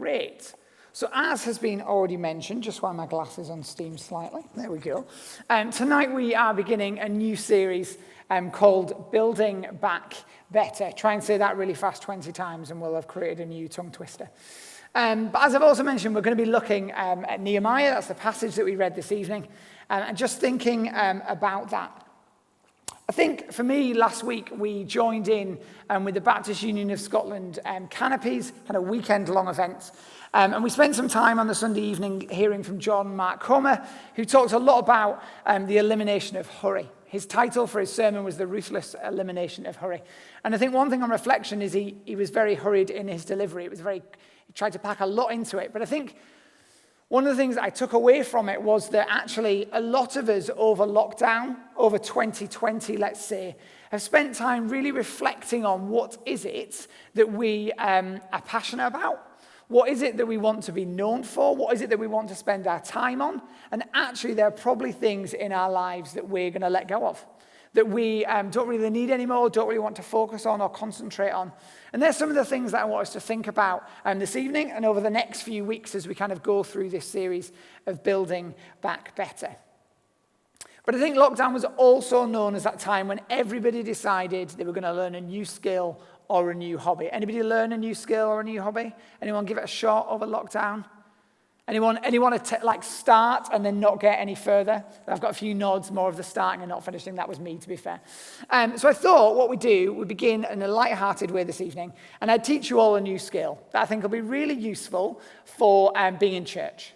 Great. So as has been already mentioned, just while my glasses unsteam slightly, there we go. Tonight we are beginning a new series called Building Back Better. Try and say that really fast 20 times and we'll have created a new tongue twister. But as I've also mentioned, we're going to be looking at Nehemiah. That's the passage that we read this evening. And just thinking about that. I think for me, last week, we joined in with the Baptist Union of Scotland Canopies, kind of weekend-long events. And we spent some time on the Sunday evening hearing from John Mark Comer, who talked a lot about the elimination of hurry. His title for his sermon was The Ruthless Elimination of Hurry. And I think one thing on reflection is he was very hurried in his delivery. He tried to pack a lot into it. But I think one of the things I took away from it was that actually a lot of us over lockdown, over 2020, let's say, have spent time really reflecting on what is it that we are passionate about. What is it that we want to be known for? What is it that we want to spend our time on? And actually, there are probably things in our lives that we're going to let go of, that we don't really need anymore, don't really want to focus on or concentrate on. And there's some of the things that I want us to think about this evening and over the next few weeks as we kind of go through this series of Building Back Better. But I think lockdown was also known as that time when everybody decided they were going to learn a new skill or a new hobby. Anybody learn a new skill or a new hobby? Anyone give it a shot over lockdown? Anyone start and then not get any further? I've got a few nods, more of the starting and not finishing. That was me, to be fair. So I thought what we begin in a light-hearted way this evening, and I'd teach you all a new skill that I think will be really useful for being in church.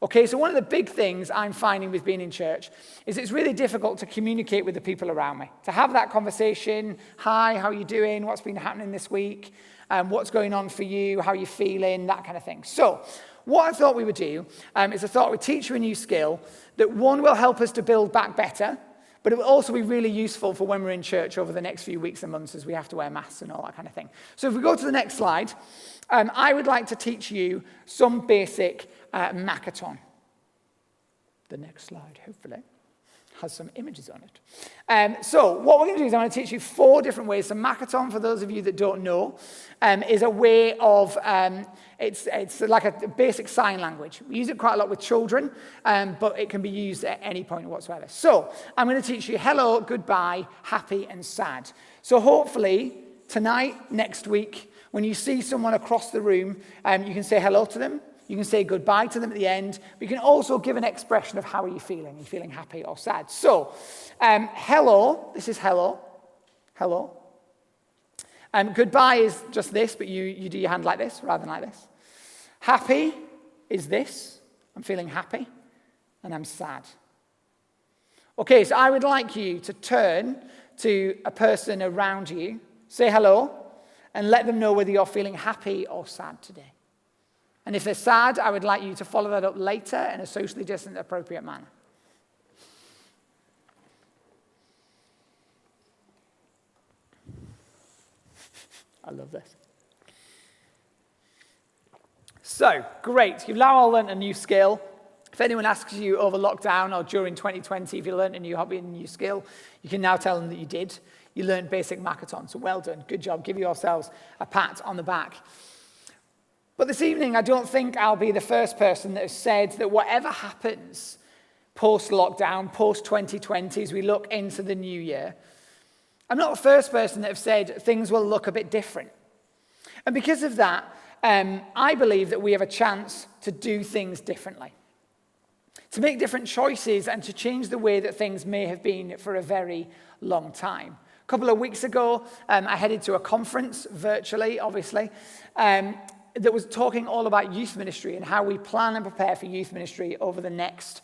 Okay, so one of the big things I'm finding with being in church is it's really difficult to communicate with the people around me, to have that conversation. Hi, how are you doing? What's been happening this week? What's going on for you? How are you feeling? That kind of thing. So what I thought we would do is I thought we'd teach you a new skill that, one, will help us to build back better, but it will also be really useful for when we're in church over the next few weeks and months as we have to wear masks and all that kind of thing. So if we go to the next slide, I would like to teach you some basic Makaton. The next slide, hopefully, has some images on it. So what we're going to do is I'm going to teach you 4 different ways. So Makaton, for those of you that don't know, is a way of, it's like a basic sign language. We use it quite a lot with children, but it can be used at any point whatsoever. So I'm going to teach you hello, goodbye, happy, and sad. So hopefully tonight, next week, when you see someone across the room, you can say hello to them. You can say goodbye to them at the end. But you can also give an expression of how are you feeling. Are you feeling happy or sad? So, hello. This is hello. Hello. Goodbye is just this, but you do your hand like this rather than like this. Happy is this. I'm feeling happy. And I'm sad. Okay, so I would like you to turn to a person around you, say hello, and let them know whether you're feeling happy or sad today. And if they're sad, I would like you to follow that up later in a socially distant, appropriate manner. I love this. So, great. You've now all learned a new skill. If anyone asks you over lockdown or during 2020 if you learned a new hobby and a new skill, you can now tell them that you did. You learned basic Makaton. So well done. Good job. Give yourselves a pat on the back. But this evening, I don't think I'll be the first person that has said that whatever happens post-lockdown, post-2020, as we look into the new year, I'm not the first person that have said things will look a bit different. And because of that, I believe that we have a chance to do things differently, to make different choices and to change the way that things may have been for a very long time. A couple of weeks ago, I headed to a conference, virtually, obviously, that was talking all about youth ministry and how we plan and prepare for youth ministry over the next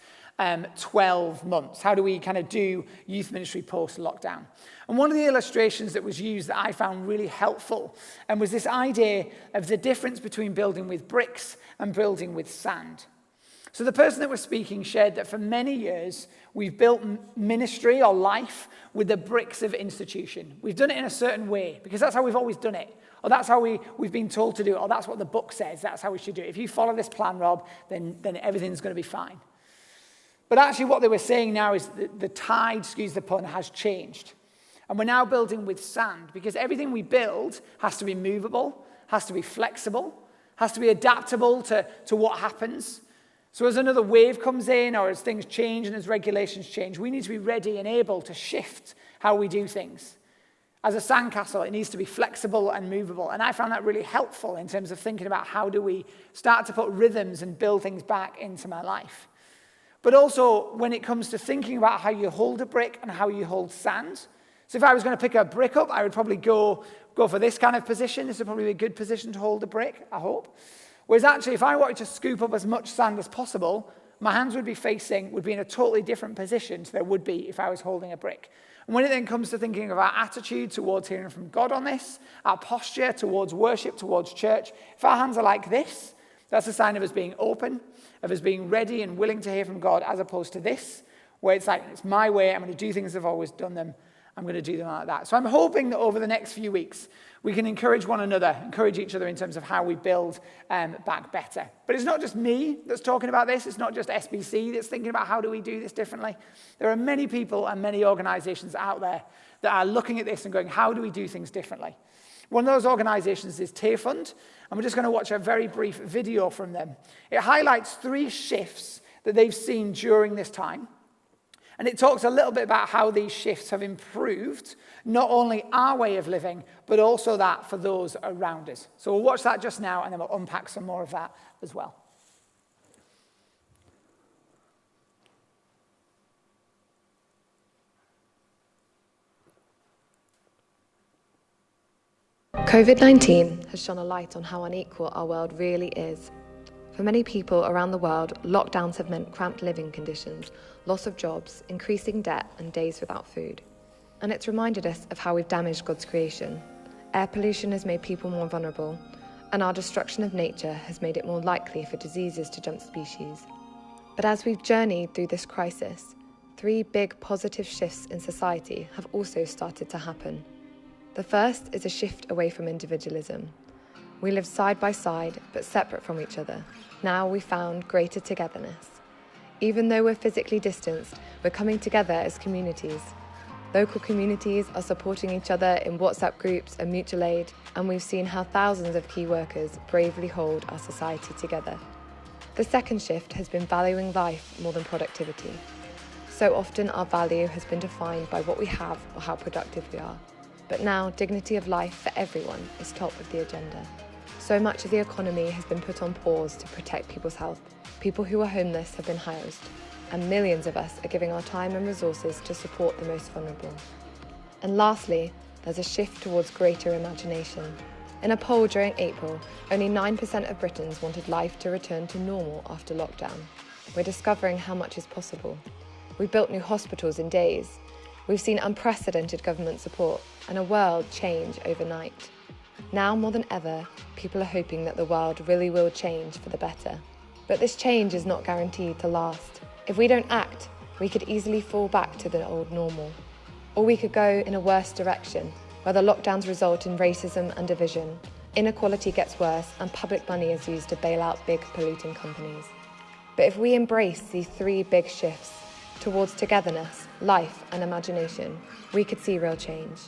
12 months. How do we kind of do youth ministry post-lockdown? And one of the illustrations that was used that I found really helpful was this idea of the difference between building with bricks and building with sand. So the person that was speaking shared that for many years, we've built ministry or life with the bricks of institution. We've done it in a certain way because that's how we've always done it. Or that's how we've been told to do it. Or that's what the book says. That's how we should do it. If you follow this plan, Rob, then everything's going to be fine. But actually what they were saying now is that the tide, excuse the pun, has changed. And we're now building with sand because everything we build has to be movable, has to be flexible, has to be adaptable to what happens. So as another wave comes in, or as things change and as regulations change, we need to be ready and able to shift how we do things. As a sandcastle, it needs to be flexible and movable. And I found that really helpful in terms of thinking about how do we start to put rhythms and build things back into my life. But also when it comes to thinking about how you hold a brick and how you hold sand. So if I was going to pick a brick up, I would probably go for this kind of position. This would probably be a good position to hold a brick, I hope. Whereas actually, if I wanted to scoop up as much sand as possible, my hands would be in a totally different position to there would be if I was holding a brick. And when it then comes to thinking of our attitude towards hearing from God on this, our posture towards worship, towards church, if our hands are like this, that's a sign of us being open, of us being ready and willing to hear from God, as opposed to this, where it's like, it's my way, I'm going to do things as I've always done them, I'm going to do them like that. So I'm hoping that over the next few weeks, we can encourage one another, encourage each other in terms of how we build back better. But it's not just me that's talking about this. It's not just SBC that's thinking about how do we do this differently. There are many people and many organizations out there that are looking at this and going, how do we do things differently? One of those organizations is Tear Fund, and we're just going to watch a very brief video from them. It highlights 3 shifts that they've seen during this time. And it talks a little bit about how these shifts have improved not only our way of living, but also that for those around us. So we'll watch that just now, and then we'll unpack some more of that as well. COVID-19 has shone a light on how unequal our world really is. For many people around the world, lockdowns have meant cramped living conditions, loss of jobs, increasing debt, and days without food. And it's reminded us of how we've damaged God's creation. Air pollution has made people more vulnerable, and our destruction of nature has made it more likely for diseases to jump species. But as we've journeyed through this crisis, 3 big positive shifts in society have also started to happen. The first is a shift away from individualism. We lived side by side, but separate from each other. Now we've found greater togetherness. Even though we're physically distanced, we're coming together as communities. Local communities are supporting each other in WhatsApp groups and mutual aid, and we've seen how thousands of key workers bravely hold our society together. The second shift has been valuing life more than productivity. So often our value has been defined by what we have or how productive we are. But now dignity of life for everyone is top of the agenda. So much of the economy has been put on pause to protect people's health. People who are homeless have been housed, and millions of us are giving our time and resources to support the most vulnerable. And lastly, there's a shift towards greater imagination. In a poll during April, only 9% of Britons wanted life to return to normal after lockdown. We're discovering how much is possible. We've built new hospitals in days. We've seen unprecedented government support and a world change overnight. Now more than ever, people are hoping that the world really will change for the better. But this change is not guaranteed to last. If we don't act, we could easily fall back to the old normal. Or we could go in a worse direction, where the lockdowns result in racism and division, inequality gets worse, and public money is used to bail out big polluting companies. But if we embrace these 3 big shifts towards togetherness, life, and imagination, we could see real change.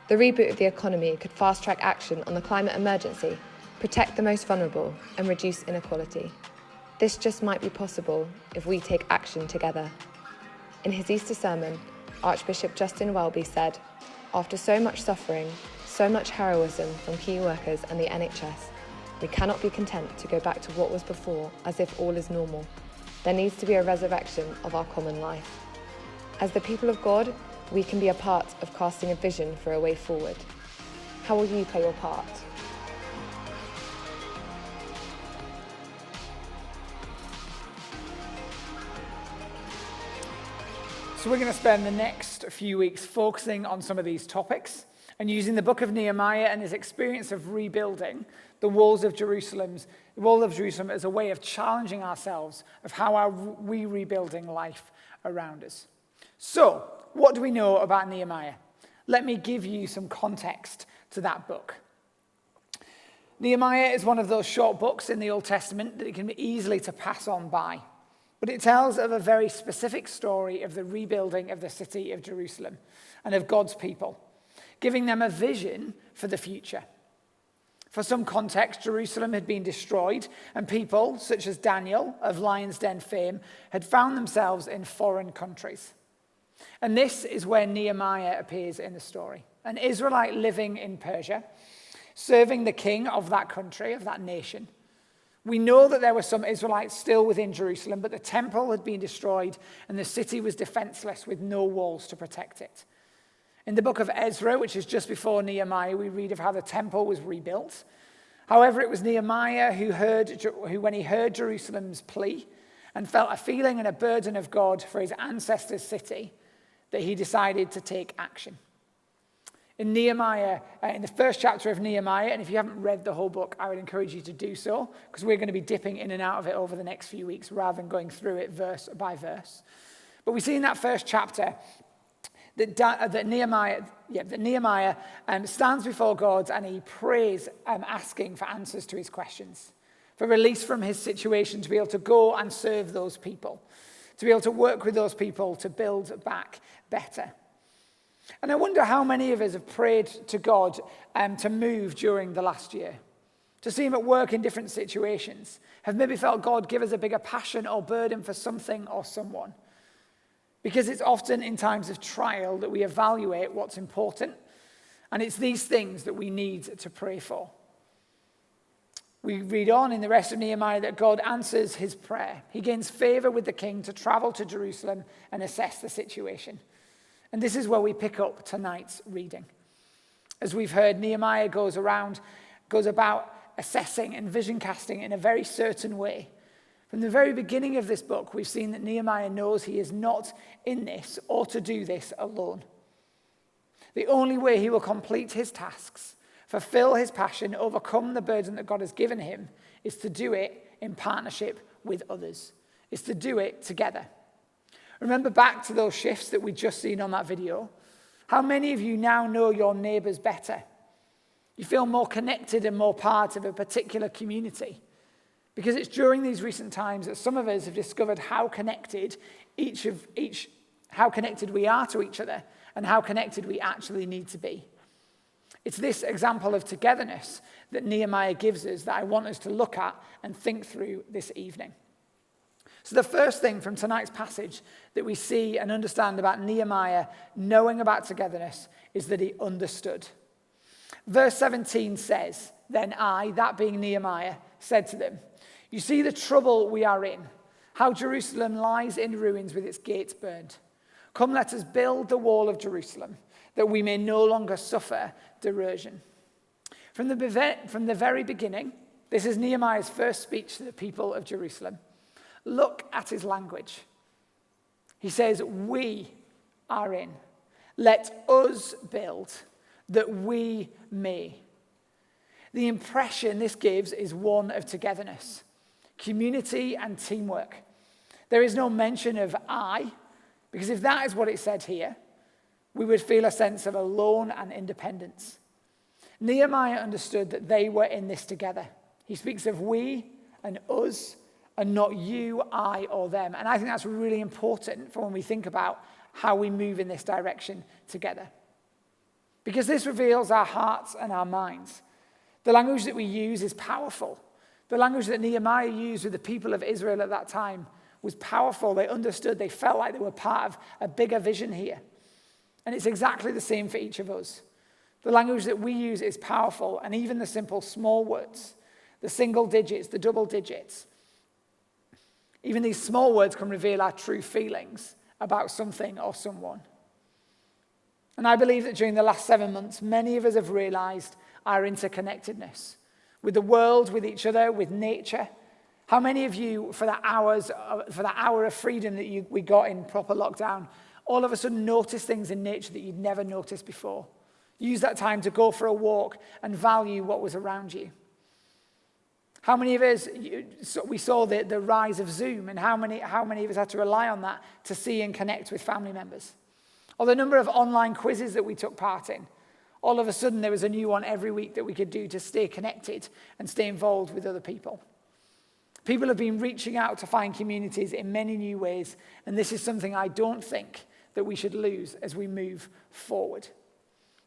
The reboot of the economy could fast-track action on the climate emergency, protect the most vulnerable, and reduce inequality. This just might be possible if we take action together. In his Easter sermon, Archbishop Justin Welby said, "After so much suffering, so much heroism from key workers and the NHS, we cannot be content to go back to what was before as if all is normal. There needs to be a resurrection of our common life. As the people of God, we can be a part of casting a vision for a way forward. How will you play your part?" So we're going to spend the next few weeks focusing on some of these topics and using the book of Nehemiah and his experience of rebuilding the walls of Jerusalem as a way of challenging ourselves of how are we rebuilding life around us. So, what do we know about Nehemiah? Let me give you some context to that book. Nehemiah is one of those short books in the Old Testament that it can be easily to pass on by. But it tells of a very specific story of the rebuilding of the city of Jerusalem and of God's people, giving them a vision for the future. For some context, Jerusalem had been destroyed, and people, such as Daniel, of Lion's Den fame, had found themselves in foreign countries. And this is where Nehemiah appears in the story. An Israelite living in Persia, serving the king of that country, of that nation. We know that there were some Israelites still within Jerusalem, but the temple had been destroyed, and the city was defenseless with no walls to protect it. In the book of Ezra, which is just before Nehemiah, we read of how the temple was rebuilt. However, it was Nehemiah who, when he heard Jerusalem's plea and felt a feeling and a burden of God for his ancestors' city, that he decided to take action. In Nehemiah, in the first chapter of Nehemiah, and if you haven't read the whole book, I would encourage you to do so, because we're going to be dipping in and out of it over the next few weeks rather than going through it verse by verse. But we see in that first chapter that Nehemiah stands before God and he prays, asking for answers to his questions, for release from his situation, to be able to go and serve those people, to be able to work with those people to build back better. And I wonder how many of us have prayed to God to move during the last year, to see him at work in different situations, have maybe felt God give us a bigger passion or burden for something or someone. Because it's often in times of trial that we evaluate what's important, and it's these things that we need to pray for. We read on in the rest of Nehemiah that God answers his prayer. He gains favor with the king to travel to Jerusalem and assess the situation. And this is where we pick up tonight's reading. As we've heard, Nehemiah goes about assessing and vision casting in a very certain way. From the very beginning of this book, we've seen that Nehemiah knows he is not in this or to do this alone. The only way he will complete his tasks, fulfill his passion, overcome the burden that God has given him, is to do it in partnership with others. Is to do it together. Remember back to those shifts that we just seen on that video. How many of you now know your neighbors better? You feel more connected and more part of a particular community. Because it's during these recent times that some of us have discovered how connected how connected we are to each other and how connected we actually need to be. It's this example of togetherness that Nehemiah gives us that I want us to look at and think through this evening. So the first thing from tonight's passage that we see and understand about Nehemiah knowing about togetherness is that he understood. Verse 17 says, "Then I," that being Nehemiah, said to them, "You see the trouble we are in, how Jerusalem lies in ruins with its gates burned. Come, let us build the wall of Jerusalem, that we may no longer suffer derision." From the very beginning, this is Nehemiah's first speech to the people of Jerusalem. Look at his language. He says, "We are in. Let us build, that we may." The impression this gives is one of togetherness, community and teamwork. There is no mention of I, because if that is what it said here, we would feel a sense of alone and independence. Nehemiah understood that they were in this together. He speaks of we and us and not you, I, or them. And I think that's really important for when we think about how we move in this direction together. Because this reveals our hearts and our minds. The language that we use is powerful. The language that Nehemiah used with the people of Israel at that time was powerful. They understood, they felt like they were part of a bigger vision here. And it's exactly the same for each of us. The language that we use is powerful, and even the simple small words, the single digits, the double digits, even these small words can reveal our true feelings about something or someone. And I believe that during the last 7 months, many of us have realized our interconnectedness with the world, with each other, with nature. How many of you, for that hour of freedom that we got in proper lockdown, all of a sudden noticed things in nature that you'd never noticed before? Use that time to go for a walk and value what was around you. How many of us, we saw the rise of Zoom, and how many of us had to rely on that to see and connect with family members? Or the number of online quizzes that we took part in. All of a sudden, there was a new one every week that we could do to stay connected and stay involved with other people. People have been reaching out to find communities in many new ways, and this is something I don't think that we should lose as we move forward.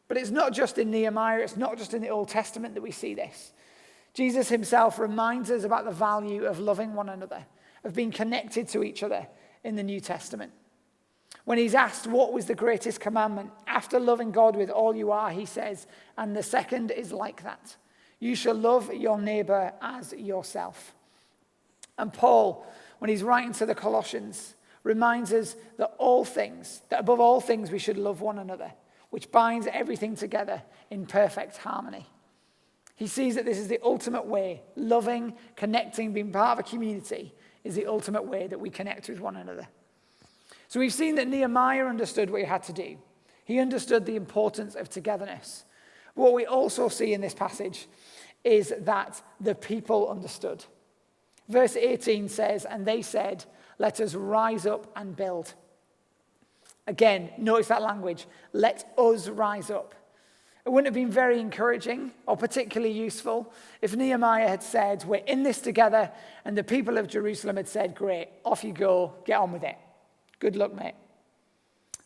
But it's not just in Nehemiah, it's not just in the Old Testament that we see this. Jesus himself reminds us about the value of loving one another, of being connected to each other in the New Testament. When he's asked what was the greatest commandment, after loving God with all you are, he says, and the second is like that. You shall love your neighbor as yourself. And Paul, when he's writing to the Colossians, reminds us that above all things, we should love one another, which binds everything together in perfect harmony. He sees that this is the ultimate way. Loving, connecting, being part of a community is the ultimate way that we connect with one another. So we've seen that Nehemiah understood what he had to do. He understood the importance of togetherness. What we also see in this passage is that the people understood. Verse 18 says, and they said, let us rise up and build. Again, notice that language. Let us rise up. It wouldn't have been very encouraging or particularly useful if Nehemiah had said, we're in this together, and the people of Jerusalem had said, great, off you go, get on with it. Good luck, mate.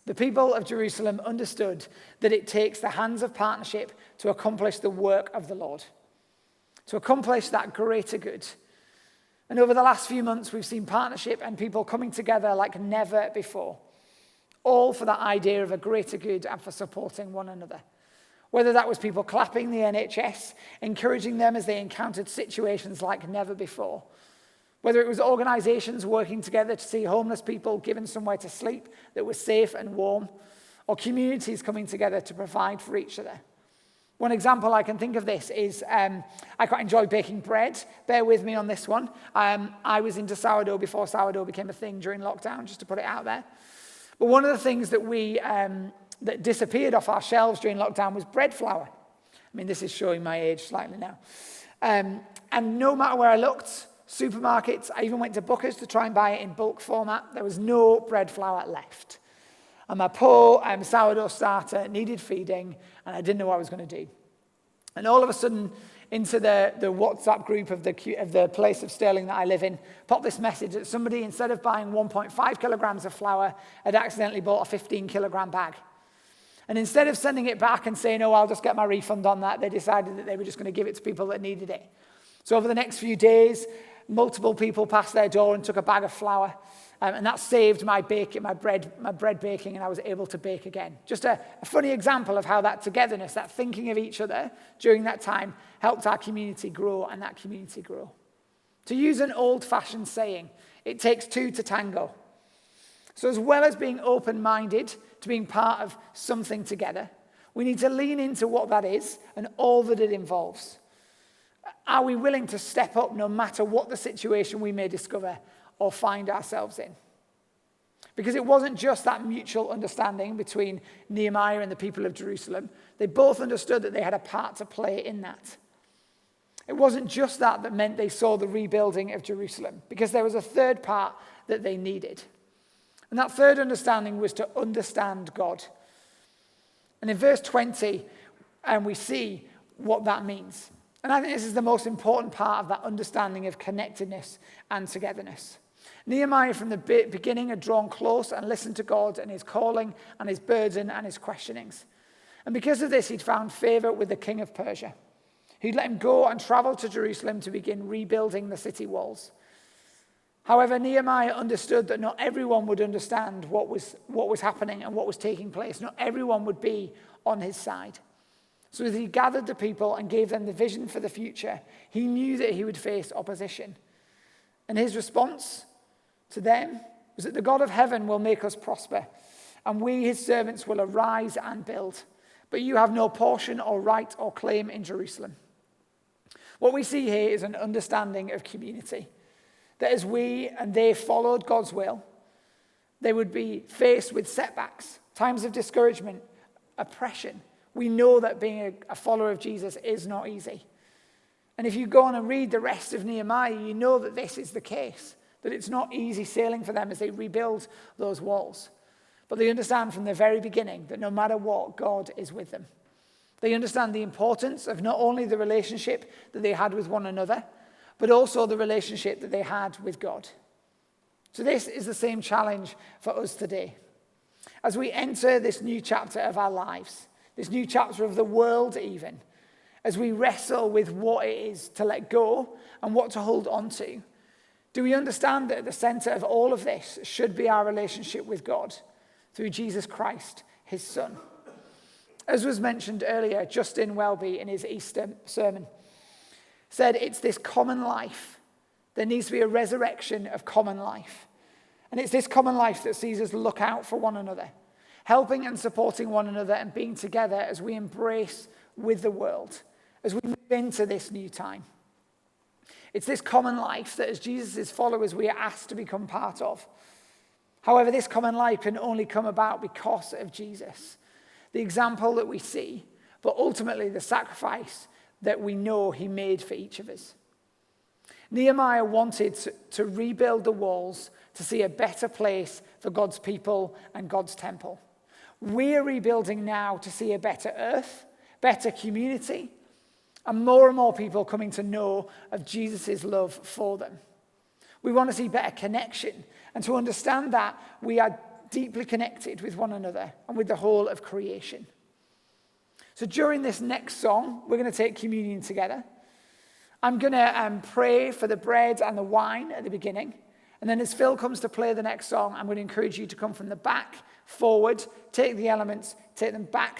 The people of Jerusalem understood that it takes the hands of partnership to accomplish the work of the Lord, to accomplish that greater good. And over the last few months, we've seen partnership and people coming together like never before, all for that idea of a greater good and for supporting one another. Whether that was people clapping the NHS, encouraging them as they encountered situations like never before. Whether it was organizations working together to see homeless people given somewhere to sleep that was safe and warm, or communities coming together to provide for each other. One example I can think of this is I quite enjoy baking bread. Bear with me on this one. I was into sourdough before sourdough became a thing during lockdown, just to put it out there. But one of the things that that disappeared off our shelves during lockdown was bread flour. I mean, this is showing my age slightly now. And no matter where I looked, supermarkets, I even went to Booker's to try and buy it in bulk format, there was no bread flour left. And my poor sourdough starter needed feeding, and I didn't know what I was going to do. And all of a sudden, into the WhatsApp group of the place of Stirling that I live in, popped this message that somebody, instead of buying 1.5 kilograms of flour, had accidentally bought a 15-kilogram bag. And instead of sending it back and saying, oh, I'll just get my refund on that, they decided that they were just going to give it to people that needed it. So over the next few days, multiple people passed their door and took a bag of flour. And that saved my bread baking, and I was able to bake again. Just a funny example of how that togetherness, that thinking of each other during that time, helped our community grow and that community grow. To use an old-fashioned saying, it takes two to tango. So as well as being open-minded to being part of something together, we need to lean into what that is and all that it involves. Are we willing to step up no matter what the situation we may discover or find ourselves in? Because it wasn't just that mutual understanding between Nehemiah and the people of Jerusalem. They both understood that they had a part to play in that. It wasn't just that meant they saw the rebuilding of Jerusalem, because there was a third part that they needed. And that third understanding was to understand God. And in verse 20, we see what that means. And I think this is the most important part of that understanding of connectedness and togetherness. Nehemiah from the beginning had drawn close and listened to God and his calling and his burden and his questionings. And because of this, he'd found favor with the king of Persia, who'd let him go and travel to Jerusalem to begin rebuilding the city walls. However, Nehemiah understood that not everyone would understand what was happening and what was taking place. Not everyone would be on his side. So as he gathered the people and gave them the vision for the future, he knew that he would face opposition. And his response to them was that the God of heaven will make us prosper, and we, his servants, will arise and build. But you have no portion or right or claim in Jerusalem. What we see here is an understanding of community. That as we and they followed God's will, they would be faced with setbacks, times of discouragement, oppression. We know that being a follower of Jesus is not easy. And if you go on and read the rest of Nehemiah, you know that this is the case, that it's not easy sailing for them as they rebuild those walls. But they understand from the very beginning that no matter what, God is with them. They understand the importance of not only the relationship that they had with one another, but also the relationship that they had with God. So this is the same challenge for us today. As we enter this new chapter of our lives, this new chapter of the world even, as we wrestle with what it is to let go and what to hold on to, do we understand that at the center of all of this should be our relationship with God through Jesus Christ, his Son? As was mentioned earlier, Justin Welby in his Easter sermon said it's this common life. There needs to be a resurrection of common life. And it's this common life that sees us look out for one another, helping and supporting one another and being together as we embrace with the world, as we move into this new time. It's this common life that as Jesus' followers we are asked to become part of. However, this common life can only come about because of Jesus, the example that we see, but ultimately the sacrifice that we know he made for each of us. Nehemiah wanted to rebuild the walls to see a better place for God's people and God's temple. We're rebuilding now to see a better earth, better community, and more people coming to know of Jesus' love for them. We want to see better connection and to understand that we are deeply connected with one another and with the whole of creation. So during this next song, we're going to take communion together. I'm going to pray for the bread and the wine at the beginning. And then as Phil comes to play the next song, I'm going to encourage you to come from the back, forward, take the elements, take them back